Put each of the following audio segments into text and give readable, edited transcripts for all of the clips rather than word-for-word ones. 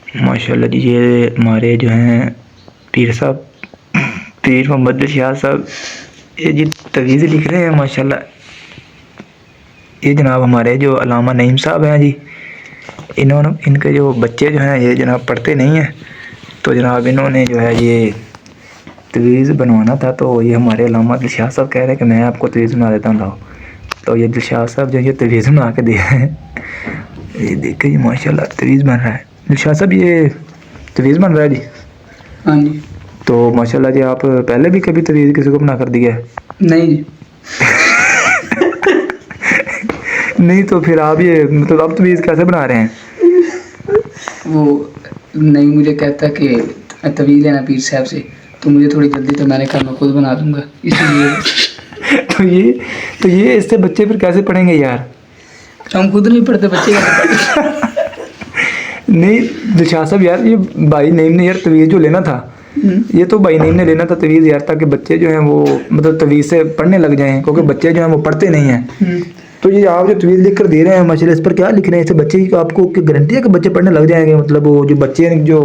माशाल्लाह जी, ये हमारे जो हैं पीर साहब, पीर मोहम्मद दिलशाद साहब, ये जी तवीज़ लिख रहे हैं माशाल्लाह। ये जनाब हमारे जो अल्लामा नईम साहब हैं जी, इनके जो बच्चे जो हैं ये जनाब पढ़ते नहीं हैं, तो जनाब इन्होंने जो है ये तवीज़ बनवाना था। तो ये हमारे अल्लामा दिलशाद साहब कह रहे हैं कि मैं आपको तवीज़ बना देता हूँ, लाओ। तो ये दिलशाद साहब जो ये तवीज़ बना के दे रहे हैं, ये देखिए जी माशाल्लाह तवीज़ बन रहा है। दिलशाद साहब ये तवीज़ बन रहा है जी। हाँ जी। तो माशाल्लाह जी, आप पहले भी कभी तवीज़ किसी को बना कर दिया है? नहीं जी। नहीं, तो फिर आप ये मतलब आप तवीज़ कैसे बना रहे हैं? वो नहीं, मुझे कहता कि तवीज़ लेना पीर साहब से, तो मुझे थोड़ी जल्दी, तो मैंने कहा मैं खुद बना दूंगा, इसलिए। तो ये इससे बच्चे फिर कैसे पढ़ेंगे यार? हम खुद नहीं पढ़ते, बच्चे कैसे पढ़ते? नहीं दिलशाद साहब यार, ये भाई नईम ने यार तवीज़ जो लेना था, ये तो भाई नईम ने लेना था तवीज़ यार, ताकि बच्चे जो हैं वो मतलब तवीज़ से पढ़ने लग जाएं, क्योंकि बच्चे जो हैं वो पढ़ते नहीं हैं। तो ये आप जो तवीज़ लिख कर दे रहे हैं माशाल्लाह, इस पर क्या लिख रहे हैं? इससे बच्चे की आपको गारंटी है कि बच्चे पढ़ने लग जाएंगे? मतलब वो जो बच्चे जो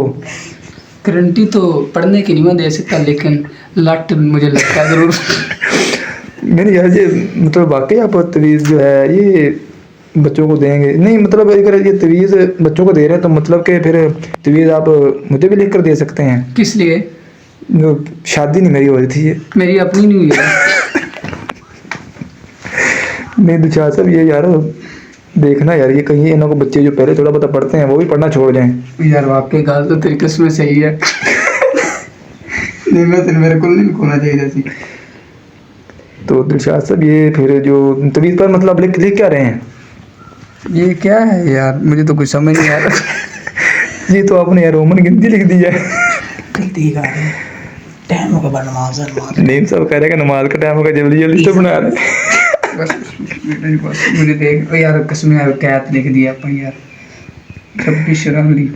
गारंटी तो पढ़ने की नहीं मैं दे सकता, लेकिन लट मुझे लगता है ज़रूर। नहीं यार, ये मतलब वाकई आप तवीज़ जो है ये बच्चों को देंगे? नहीं मतलब अगर ये तवीज़ बच्चों को दे रहे हैं तो मतलब कि फिर तवीज़ आप मुझे भी लिख कर दे सकते हैं। किस लिए? शादी नहीं मेरी हो रही थी, ये मेरी अपनी नहीं हुई है। नहीं दिलशाद साहब, ये यार देखना यार, ये कहीं इन्हों को बच्चे जो पहले थोड़ा बहुत पढ़ते हैं वो भी पढ़ना छोड़ जाएं। यार वाकई गाल तो तेरी किस्म सही है। नहीं मैं मेरे को नहीं होना चाहिए थी। तो दिलशाद साहब ये फिर जो तवीज़ पर मतलब लिख क्या रहे हैं? ये क्या है यार, मुझे तो कुछ समझ नहीं आ रहा। ये तो आपने यार रोमन गिनती लिख दी है। टाइम होगा बाद नमाज नीम साहब कह रहे हैं कि नमाज का टाइम होगा, जल्दी जल्दी तो बना रहे। बस मुझे देख यार, कसम यार कैत लिख दिया अपन यार, रब्बी शरह ली।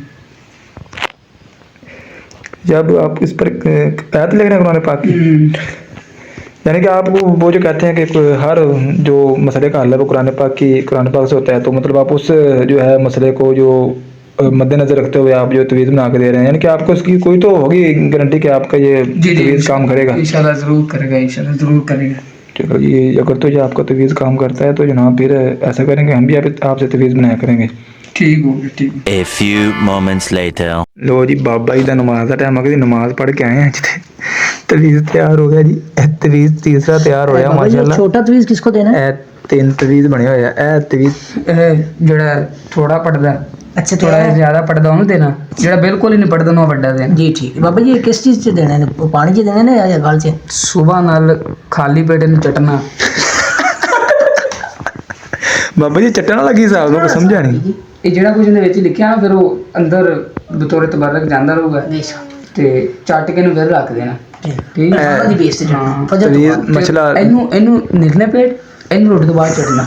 जब आप इस पर आयत लिख रहे हैं कुरान पाक की, यानी कि आपको वो जो कहते हैं कि हर जो मसले का हल है वो कुरान पाक से होता है, तो मतलब आप उस जो है मसले को जो मद्देनजर रखते हुए आप जो तवीज़ बना के दे रहे हैं, यानी कि आपको इसकी कोई तो होगी गारंटी कि आपका ये तवीज़ काम करेगा? इंशाल्लाह ज़रूर करेगा, इंशाल्लाह ज़रूर करेगा। चलो जी, अगर तो ये आपका तवीज़ काम करता है तो जनाब फिर ऐसा करेंगे, हम भी आपसे तवीज़ बनाया करेंगे। ठीक हो गया, ठीक। A few moments later. लो जी, बाबा जी का नमाज का टाइम आ गया, नमाज पढ़ के आए हैं जिते तवीज़ तैयार हो गया जी। तवीज़ तीसरा तैयार होया माशाल्लाह। छोटा तवीज़ किसको देना है? तीन तवीज़ बने हुए हैं। तवीज़ ਜਿਹੜਾ ਥੋੜਾ ਪੜਦਾ, अच्छा ਥੋੜਾ ਜ਼ਿਆਦਾ ਪੜਦਾ ਉਹਨੂੰ ਦੇਣਾ, ਜਿਹੜਾ ਬਿਲਕੁਲ ਹੀ ਨਹੀਂ ਪੜਦਾ ਉਹਨੂੰ ਵੱਡਾ ਦੇਣਾ। जी ठीक है बाबा जी, ये किस चीज़ से देना है? पानी से देना है या गल से? ਸੁਬਾਹ ਨਾਲ ਖਾਲੀ ਪੇਟ ਨੂੰ ਚਟਣਾ। बाबा जी चट्टन लगी साहब को समझा नहीं। ਇਹ ਜਿਹੜਾ ਕੁਝ ਇਹਦੇ ਵਿੱਚ ਲਿਖਿਆ ਨਾ, ਫਿਰ ਉਹ ਅੰਦਰ ਬਤੌਰੇ ਤਬਰਕ ਜਾਂਦਾ ਰਹੂਗਾ, ਤੇ ਚੱਟ ਕੇ ਨੂੰ ਫਿਰ ਰੱਖ ਦੇਣਾ। ਠੀਕ ਹੈ बाबा जी बेइज्जती हाँ। करना फजर तो बाद। मसला ਇਹਨੂੰ ਨਿਕਲੇ ਪੇਟ, ਇਹਨੂੰ ਰੋਟੀ ਤੋਂ ਬਾਅਦ ਚਟਣਾ।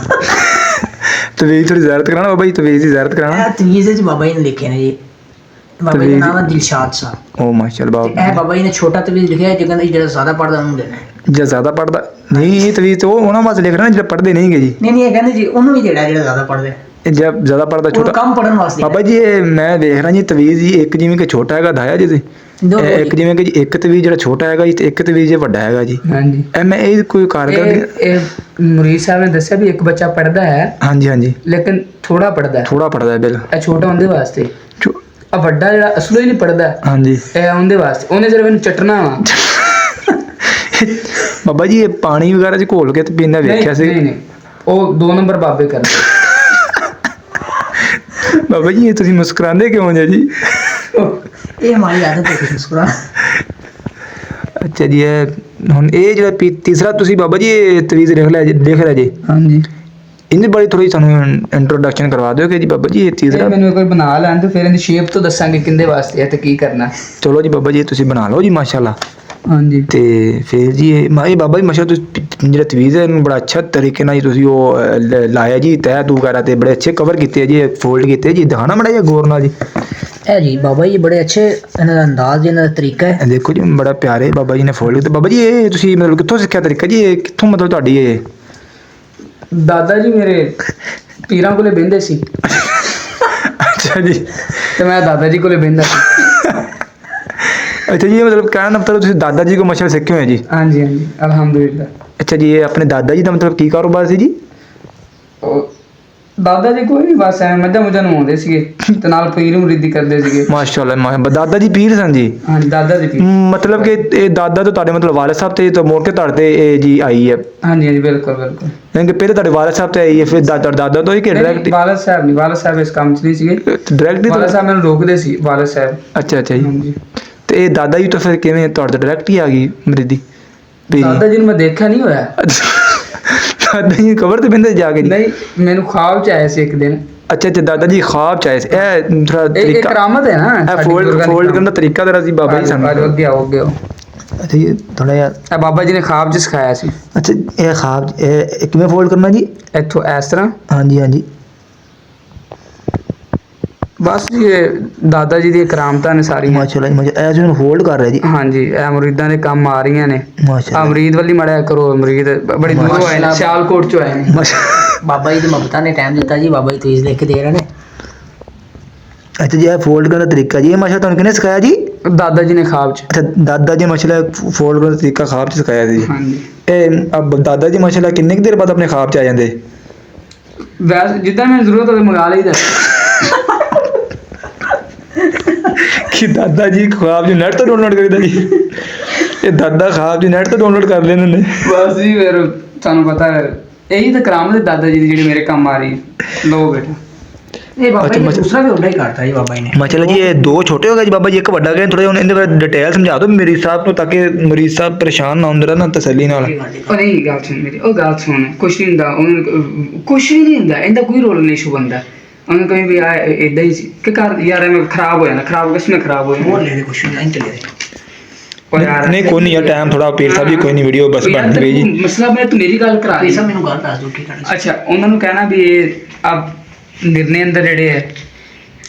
तवीज़ थोड़ी ज़्यारत कराना बाबा जी, तवीज़ की ज़्यारत कराना। तवीज़ है जी, बाबा जी ने लिखे ना जी, बाबा जी का नाम है दिलशाद साहब। ओ माशाल्लाह बाबा। ਇਹ ਬਾਬਾ ਜੀ ਨੇ ਛੋਟਾ ਤਵੀਜ਼ ਲਿਖਿਆ ਹੈ, ਜਿਹੜਾ ਜ਼ਿਆਦਾ ਪੜਦਾ ਉਹਨੂੰ ਦੇਣਾ ਹੈ। जो ज़्यादा पढ़ता नहीं, ये तवीज़ तो उन्होंने वास्ते लिख रहे हैं जो पढ़ते नहीं है जी। नहीं ਇਹ ਕਹਿੰਦੇ ਜੀ ਉਹਨੂੰ ਵੀ ਦੇਣਾ ਜਿਹੜਾ ਜ਼ਿਆਦਾ ਪੜਦਾ ਹੈ, जब ज़्यादा पढ़ता ਉਹ छोटा ਕਮ ਪੜਨ ਵਾਸਤੇ। बाबा जी ये मैं देख रहा जी तवीज़ जी एक जिमें कि छोटा हैगा दाया जी, एक जिमें कि एक तवीज़ जो छोटा हैगा जी, एक तवीज़ जो बड़ा हैगा जी। ਹਾਂਜੀ। मैं ये कोई कारगर ਇਹ ਮੁਰੀਦ ਸਾਹਿਬ ਨੇ ਦੱਸਿਆ ਵੀ ਇੱਕ ਬੱਚਾ ਪੜਦਾ ਹੈ, हाँ जी हाँ जी, ਲੇਕਿਨ ਥੋੜਾ ਪੜਦਾ ਹੈ। थोड़ा पढ़ता है बिल। ਇਹ ਛੋਟਾ ਉਹਦੇ ਵਾਸਤੇ, ਆ ਵੱਡਾ ਜਿਹੜਾ ਅਸਲੋਂ ਹੀ ਨਹੀਂ ਪੜਦਾ, हाँ जी ਇਹ ਉਹਦੇ ਵਾਸਤੇ, ਉਹਨੇ ਸਿਰਫ ਇਹਨੂੰ ਚਟਣਾ ਵਾ। बाबा जी ये पानी वगैरह च घोल के पींदा वेख्या सी। ਨਹੀਂ ਉਹ 2 ਨੰਬਰ ਬਾਬੇ ਕਰਦੇ। बाबा जी ये तुसी मुस्कुरांदे क्यों हो जी? ਇਹ हमारी आदत है कुछ मुस्कुराना। अच्छा जी, ਹੁਣ ਇਹ ਜਿਹੜਾ ਤੀਸਰਾ ਤੁਸੀਂ ਬਾਬਾ ਜੀ ਇਹ ਤਵੀਜ਼ ਲਿਖ ਲਿਆ ਜੀ। ਹਾਂਜੀ। ਇਹਦੀ ਬੜੀ ਥੋੜੀ ਸਾਨੂੰ ਇੰਟਰੋਡਕਸ਼ਨ ਕਰਵਾ ਦਿਓ ਕਿ ਜੀ ਬਾਬਾ ਜੀ ਇਹ ਤੀਸਰਾ। ਮੈਨੂੰ ਇੱਕ ਵਾਰ ਬਣਾ ਲੈਣ ਤੇ ਫਿਰ ਇਹਦੀ ਸ਼ੇਪ ਤੋਂ ਦੱਸਾਂਗੇ ਕਿੰਦੇ ਵਾਸਤੇ ਹੈ ਤੇ ਕੀ ਕਰਨਾ। ਚਲੋ ਜੀ ਬਾਬਾ ਜੀ ਤੁਸੀਂ ਬਣਾ ਲਓ ਜੀ ਮਾਸ਼ਾਅੱਲਾ। ਹਾਂਜੀ। ਤੇ ਫਿਰ ਜੀ ਇਹ ਬਾਬਾ ਜੀ ਮਾਸ਼ਾਅੱਲਾ ਤੁਸੀਂ ਜਿਹੜਾ ਤਵੀਜ਼ ਹੈ ਇਹਨੂੰ ਬੜਾ ਅੱਛਾ ਤਰੀਕੇ ਨਾਲ ਜੀ ਤੁਸੀਂ ਉਹ ਲਾਇਆ ਜੀ, ਤਹਿ ਤੂ ਵਗੈਰਾ ਤੇ ਬੜੇ ਅੱਛੇ ਕਵਰ ਕੀਤੇ ਜੀ, ਫੋਲਡ ਕੀਤੇ ਜੀ, ਦਿਖਾਣਾ ਬੜਾ ਜਿਹਾ ਗੌਰ ਨਾਲ ਜੀ। है जी बाबा जी बड़े अच्छे इन्हों का अंदाज इन्हों का तरीका है। देखो जी बड़ा प्यारे बाबा जी ने फोल्ड किया। बाबा जी ये तुसी मतलब कित्थों सिक्ख्या तरीका जी, ये कित्थों मतलब ਤੁਹਾਡੀ ਇਹ ਦਾਦਾ ਜੀ ਮੇਰੇ ਪੀਰਾਂ ਕੋਲੇ ਬਹਿੰਦੇ ਸੀ। अच्छा ਅੱਛਾ ਜੀ ਤੇ ਮੈਂ ਦਾਦਾ ਜੀ ਕੋਲੇ ਬਹਿੰਦਾ ਸੀ। ਅੱਛਾ ਜੀ, ਇਹ ਮਤਲਬ ਕਹਿਣ ਦਾ ਮਤਲਬ ਤੁਸੀਂ ਦਾਦਾ ਜੀ ਕੋ ਮਸ਼ਹੂਰ ਸਿੱਖੇ ਹੋਏ ਜੀ। ਹਾਂਜੀ ਹਾਂਜੀ ਅਲਹਮਦੁਲਿਲਾ। ਅੱਛਾ ਜੀ, ਇਹ ਆਪਣੇ ਦਾਦਾ ਜੀ ਦਾ ਮਤਲਬ ਕੀ ਕਾਰੋਬਾਰ ਸੀ ਜੀ? ਉਹ ਦਾਦਾ ਜੀ ਕੋਈ ਨਹੀਂ, ਬਸ ਐ ਮੱਝਾਂ ਮੁੱਝਾਂ ਨੂੰ ਆਉਂਦੇ ਸੀਗੇ ਤੇ ਨਾਲ ਪੀਰ ਮੁਰੀਦੀ ਕਰਦੇ ਸੀਗੇ। ਮਾਸ਼ਾਅੱਲਾ ਮਾਸ਼ਾਅੱਲਾ, ਦਾਦਾ ਜੀ ਪੀਰ ਸਨ ਜੀ। ਹਾਂਜੀ ਦਾਦਾ ਜੀ ਪੀਰ। ਮਤਲਬ ਕਿ ਇਹ ਦਾਦਾ ਤੋਂ ਤੁਹਾਡੇ ਮਤਲਬ ਵਾਲਿਦ ਸਾਹਿਬ ਤੇ ਤੋਂ ਮੁੜ ਕੇ ਤੁਹਾਡੇ ਤੇ ਇਹ ਜੀ ਆਈ ਹੈ, ਹਾਂਜੀ ਹਾਂਜੀ ਬਿਲਕੁਲ ਬਿਲਕੁਲ। ਯਾਨੀ ਕਿ ਪਹਿਲੇ ਤੁਹਾਡੇ ਵਾਲਿਦ ਸਾਹਿਬ ਤੇ ਆਈ ਹੈ, ਫਿਰ ਦਾਦਾ ਤੋਂ ਹੀ ਕਿ ਨਹੀਂ, ਡਾਇਰੈਕਟ ਵਾਲਦ ਸਾਹਿਬ ਨਹੀਂ, ਵਾਲਦ ਸਾਹਿਬ ਇਸ ਕੰਮ 'ਚ ਨਹੀਂ ਸੀਗੇ। ਡਾਇਰੈਕਟ ਵਾਲਦ ਸਾਹਿਬ ਮੈਨੂੰ ਰੋਕਦੇ ਸੀ, ਵਾਲਦ ਸਾਹਿਬ। ਅੱਛਾ ਅੱਛਾ ਜੀ। ਹਾਂਜੀ। ਤੇ ਇਹ ਦਾਦਾ ਜੀ ਤੋਂ ਫਿਰ ਕਿਵੇਂ ਤੁਹਾਡੇ ਤੋਂ ਡਾਇਰੈਕਟ ਹੀ ਆ ਗਈ ਮਰੀਦੀ? ਦਾਦਾ ਜੀ ਨੂੰ ਮੈਂ ਦੇਖਿਆ ਨਹੀਂ ਹੋਇਆ। ਦਾਦਾ ਜੀ ਕਬਰ ਤੇ ਬੰਦੇ ਜਾ ਕੇ ਜੀ? ਨਹੀਂ, ਮੈਨੂੰ ਖੁਆਬ 'ਚ ਆਇਆ ਸੀ ਇੱਕ ਦਿਨ। ਅੱਛਾ ਅੱਛਾ, ਦਾਦਾ ਜੀ ਖਾਬ ਚ ਆਏ ਸੀ। ਇਹ ਥੋੜਾ ਇਹ ਤਰੀਕਾ ਕਰਾਮਤ ਹੈ ਨਾ ਇਹ ਸਾਡੀ ਫੋਲਡ ਬਜ਼ੁਰਗਾਂ ਦੀ ਫੋਲਡ ਕਰਨ ਦਾ ਤਰੀਕਾ ਜ਼ਰਾ ਸੀ ਬਾਬਾ ਜੀ ਸਾਨੂੰ। ਆਜੋ ਅੱਗੇ ਆਓ ਅੱਗੇ ਆਓ। ਅੱਛਾ ਜੀ, ਥੋੜਾ ਜਿਹਾ। ਇਹ ਬਾਬਾ ਜੀ ਨੇ ਖਾਬ 'ਚ ਸਿਖਾਇਆ ਸੀ। ਅੱਛਾ, ਇਹ ਖਾਬ ਇਹ ਕਿਵੇਂ ਫੋਲਡ ਕਰਨਾ ਜੀ? ਇੱਥੋਂ ਇਸ ਤਰ੍ਹਾਂ। ਹਾਂਜੀ ਹਾਂਜੀ। ਬਸ ਜੀ ਇਹ ਦਾਦਾ ਜੀ ਦੀਆਂ ਕਰਾਮਤਾਂ ਨੇ ਸਾਰੀਆਂ। ਮਾਸ਼ਾਅੱਲਾ ਜੀ ਮਾਸ਼ਾਅੱਲਾ, ਇਹ ਜਿਹਨੂੰ ਫੋਲਡ ਕਰ ਰਿਹਾ ਜੀ। ਹਾਂਜੀ, ਇਹ ਮੁਰੀਦਾਂ ਦੇ ਕੰਮ ਆ ਰਹੀਆਂ ਨੇ। ਆ ਮਾਸ਼ਾਅੱਲਾ ਮੁਰੀਦ ਵਾਲੀ ਮੜਿਆ ਕਰੋ, ਮੁਰੀਦ ਬੜੀ ਦੂਰੋਂ ਆਏ ਨੇ, ਸਿਆਲਕੋਟ 'ਚੋਂ ਆਏ ਨੇ। ਬਾਬਾ ਜੀ ਦੀ ਮੁਹੱਬਤਾਂ ਨੇ ਟਾਈਮ ਦਿੱਤਾ ਜੀ, ਬਾਬਾ ਜੀ ਤਵੀਜ਼ ਲਿਖ ਕੇ ਦੇ ਰਹੇ ਨੇ। ਅੱਛਾ ਜੀ, ਇਹ ਫੋਲਡ ਕਰਨ ਦਾ ਤਰੀਕਾ ਜੀ, ਇਹ ਮਾਸ਼ਾਅੱਲਾ ਤੁਹਾਨੂੰ ਕਿਹਨੇ ਸਿਖਾਇਆ ਜੀ? ਦਾਦਾ ਜੀ ਨੇ ਖਾਬ 'ਚ। ਅੱਛਾ, ਦਾਦਾ ਜੀ ਮਾਸ਼ਾਅੱਲਾ ਫੋਲਡ ਕਰਨ ਦਾ ਤਰੀਕਾ ਖਾਬ ਚ ਸਿਖਾਇਆ ਸੀ ਜੀ। ਹਾਂਜੀ। ਇਹ ਦਾਦਾ ਜੀ ਮਾਸ਼ਾਅੱਲਾ ਕਿੰਨੇ ਕੁ ਦੇਰ ਬਾਅਦ ਆਪਣੇ ਖਾਬ ਚ ਆ ਜਾਂਦੇ? ਵੈਸੇ ਜਿੱਦਾਂ ਮੈਨੂੰ ਜ਼ਰੂਰਤ ਹੋਵੇ ਮੰਗਾ ਲਈਦਾ। ਕਿ ਦਾਦਾ ਜੀ ਖਾਬ ਜੀ ਨੈਟ ਤੋਂ ਡਾਊਨਲੋਡ ਕਰੀਦਾ ਜੀ? ਇਹ ਦਾਦਾ ਖਾਬ ਜੀ ਨੈਟ ਤੋਂ ਡਾਊਨਲੋਡ ਕਰ ਲੈਂਦੇ ਨੇ। ਬਸ ਜੀ ਫਿਰ ਤੁਹਾਨੂੰ ਪਤਾ ਹੈ, ਇਹੀ ਤਾਂ ਕਰਾਮਤ ਹੈ ਦਾਦਾ ਜੀ ਦੀ ਜਿਹੜੀ ਮੇਰੇ ਕੰਮ ਆ ਰਹੀ ਹੈ। ਲਓ ਬੇਟਾ। ਇਹ ਬਾਬਾ ਅੱਛਾ, ਜੀ ਨੇ ਮਤਲਬ- ਦੂਸਰਾ ਵੀ ਉੱਡਾ ਹੀ ਕਰਤਾ ਜੀ ਬਾਬਾ ਜੀ ਨੇ। ਮਾਸ਼ਾਅੱਲਾ ਜੀ, ਇਹ ਦੋ ਛੋਟੇ ਹੋ ਗਏ ਜੀ ਬਾਬਾ ਜੀ, ਇੱਕ ਵੱਡਾ ਗਿਆ ਥੋੜਾ। ਹੁਣ ਇਹਦੇ ਬਾਰੇ ਡਿਟੇਲ ਸਮਝਾ ਦਿਓ ਮਰੀਜ਼ ਸਾਹਿਬ ਨੂੰ, ਤਾਂ ਕਿ ਮਰੀਜ਼ ਸਾਹਿਬ ਪਰੇਸ਼ਾਨ ਨਾ ਹੁੰਦੇ ਰਹਿਣ, ਤਸੱਲੀ ਨਾਲ। ਉਹ ਨਹੀਂ, ਗੱਲ ਸੁਣ ਮੇਰੀ, ਉਹ ਗੱਲ ਸੁਣ, ਕੁਛ ਨਹੀਂ ਹੁੰਦਾ ਉਹਨੂੰ, ਕੁਛ ਵੀ ਨਹੀਂ ਹੁੰਦਾ, ਇਹਦਾ ਕੋਈ ਰੋਲ ਨਹੀਂ ਸ਼ੁ ਬੰਦਾ। ਉਹਨੂੰ ਕਹੀਂ ਵੀ ਆ ਇਦਾਂ ਹੀ ਸੀ ਕਿ ਘਰ ਯਾਰ ਐਵੇਂ ਖਰਾਬ ਹੋ ਜਾਣਾ, ਖਰਾਬ ਕਿਸ में ਖਰਾਬ ਹੋ ਹੋਰ ਜਾਣਾ। ਲੈ ਦੇ ਕੁਛ ਨਹੀਂ ਚਲੇ ਦੇ। ਉਹ ਯਾਰ ਨਹੀਂ ਕੋਈ ਨਹੀਂ ਯਾਰ, ਟਾਈਮ ਥੋੜਾ ਪੀਰ ਸਾਹਿਬ ਜੀ, ਕੋਈ ਨਹੀਂ, ਵੀਡੀਓ ਬਸ ਬਣ ਗਈ ਜੀ। ਮਸਲਾ ਮੈਂ ਤੂੰ ਮੇਰੀ ਗੱਲ ਕਰਾ ਭਾਈ ਸਾਹਿਬ ਮੈਨੂੰ ਗੱਲ ਦੱਸ ਦਿਓ ਕੀ ਕਰਨਾ। ਅੱਛਾ, ਉਹਨਾਂ ਨੂੰ ਕਹਿਣਾ ਵੀ ਇਹ ਆ ਨਿਰਣੇ ਅੰਦਰ ਜਿਹੜੇ ਹੈ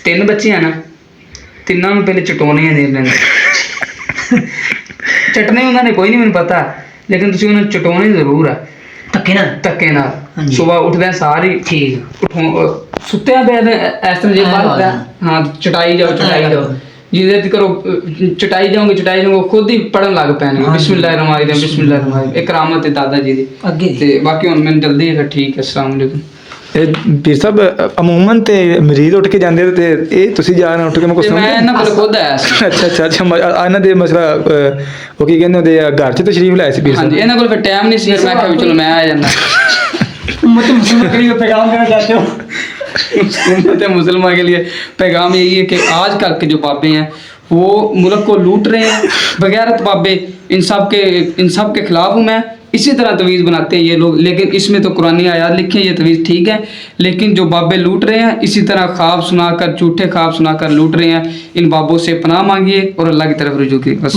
3 ਬੱਚੇ ਆ ਨਾ, ਤਿੰਨਾਂ ਨੂੰ ਪਹਿਲੇ ਚਟਾਉਣੇ ਆ ਨਿਰਣੇ ਅੰਦਰ। ਚਟਨੇ ਉਹਨਾਂ ਨੇ ਕੋਈ ਨਹੀਂ ਮੈਨੂੰ ਪਤਾ, ਲੇਕਿਨ ਤੁਸੀਂ ਉਹਨਾਂ ਨੂੰ ਚਟਾਉਣੇ ਜ਼ਰੂਰ ਆ ਧੱਕੇ ਨਾਲ। ਧੱਕੇ ਨਾਲ। ਹਾਂਜੀ। ਸਵੇਰ ਉੱਠਦਿਆਂ ਸਾਰੀ ਠੀਕ। ਸੁੱਤਿਆਂ ਪਿਆ ਇਸ ਤਰ੍ਹਾਂ ਜੇ ਬਾਹਰ ਪਿਆ, ਹਾਂ ਚਟਾਈ ਜਾਓ ਚਟਾਈ ਜਾਓ, ਜਿਹਦੇ ਤੇ ਕਰੋ ਚਟਾਈ ਜਾਓਗੇ ਖੁਦ ਹੀ ਪੜਨ ਲੱਗ ਪੈਣਗੇ ਬਿਸਮਿਲ੍ਲਾਹਿਰ ਰਹਿਮਾਨਿਰ ਰਹੀਮ ਬਿਸਮਿਲ੍ਲਾਹਿਰ ਰਹਿਮਾਨਿਰ ਰਹੀਮ। ਇਹ ਕਰਾਮਤ ਹੈ ਦਾਦਾ ਜੀ ਦੀ। ਅੱਗੇ ਜੀ। ਤੇ ਬਾਕੀ ਹੁਣ ਮੈਨੂੰ ਜਲਦੀ ਹੈ, ਠੀਕ ਹੈ, ਅਸਲਾਮ ਵਾਲੇਕੁਮ। ਇਹ ਪੀਰ ਸਾਹਿਬ ਅਮੂਮਨ ਤੇ ਮਰੀਜ਼ ਉੱਠ ਕੇ ਜਾਂਦੇ ਤੇ ਇਹ ਤੁਸੀਂ ਜਾ ਰਹੇ ਉੱਠ ਕੇ ਮੈਂ ਕੁਝ ਤੇ ਮੈਂ ਇਹਨਾਂ ਕੋਲ ਖੁਦ ਆਇਆ ਸੀ। ਅੱਛਾ ਅੱਛਾ ਅੱਛਾ, ਇਹਨਾਂ ਦੇ ਮਸਲਾ ਉਹ ਕੀ ਕਹਿੰਦੇ ਹੁੰਦੇ ਆ, ਘਰ ਚ ਤਸ਼ਰੀਫ ਲਾਏ ਸੀ ਪੀਰ ਸਾਹਿਬ। ਹਾਂਜੀ, ਇਹਨਾਂ ਕੋਲ ਫਿਰ ਟਾਈਮ ਨਹੀਂ ਸੀ, ਫਿਰ ਮੈਂ ਕਿਹਾ ਵੀ ਚਲੋ ਮੈਂ ਆ ਜਾਂਦਾ। मुस्लिम के लिए पैगाम देना चाहते हो? मुसलमान के लिए पैगाम यही है कि आजकल के जो बाबे हैं वो मुल्क को लूट रहे हैं, बगैरत बाबे। इन सब के खिलाफ हूँ मैं। इसी तरह तवीज़ बनाते हैं ये लोग, लेकिन इसमें तो कुरानी आयात लिखी है, ये तवीज़ ठीक है, लेकिन जो बाबे लूट रहे हैं इसी तरह ख्वाब सुनाकर, झूठे ख्वाब सुनाकर लूट रहे हैं। इन बाबों से पनाह मांगिए और अल्लाह की तरफ रुजू कीजिए बस।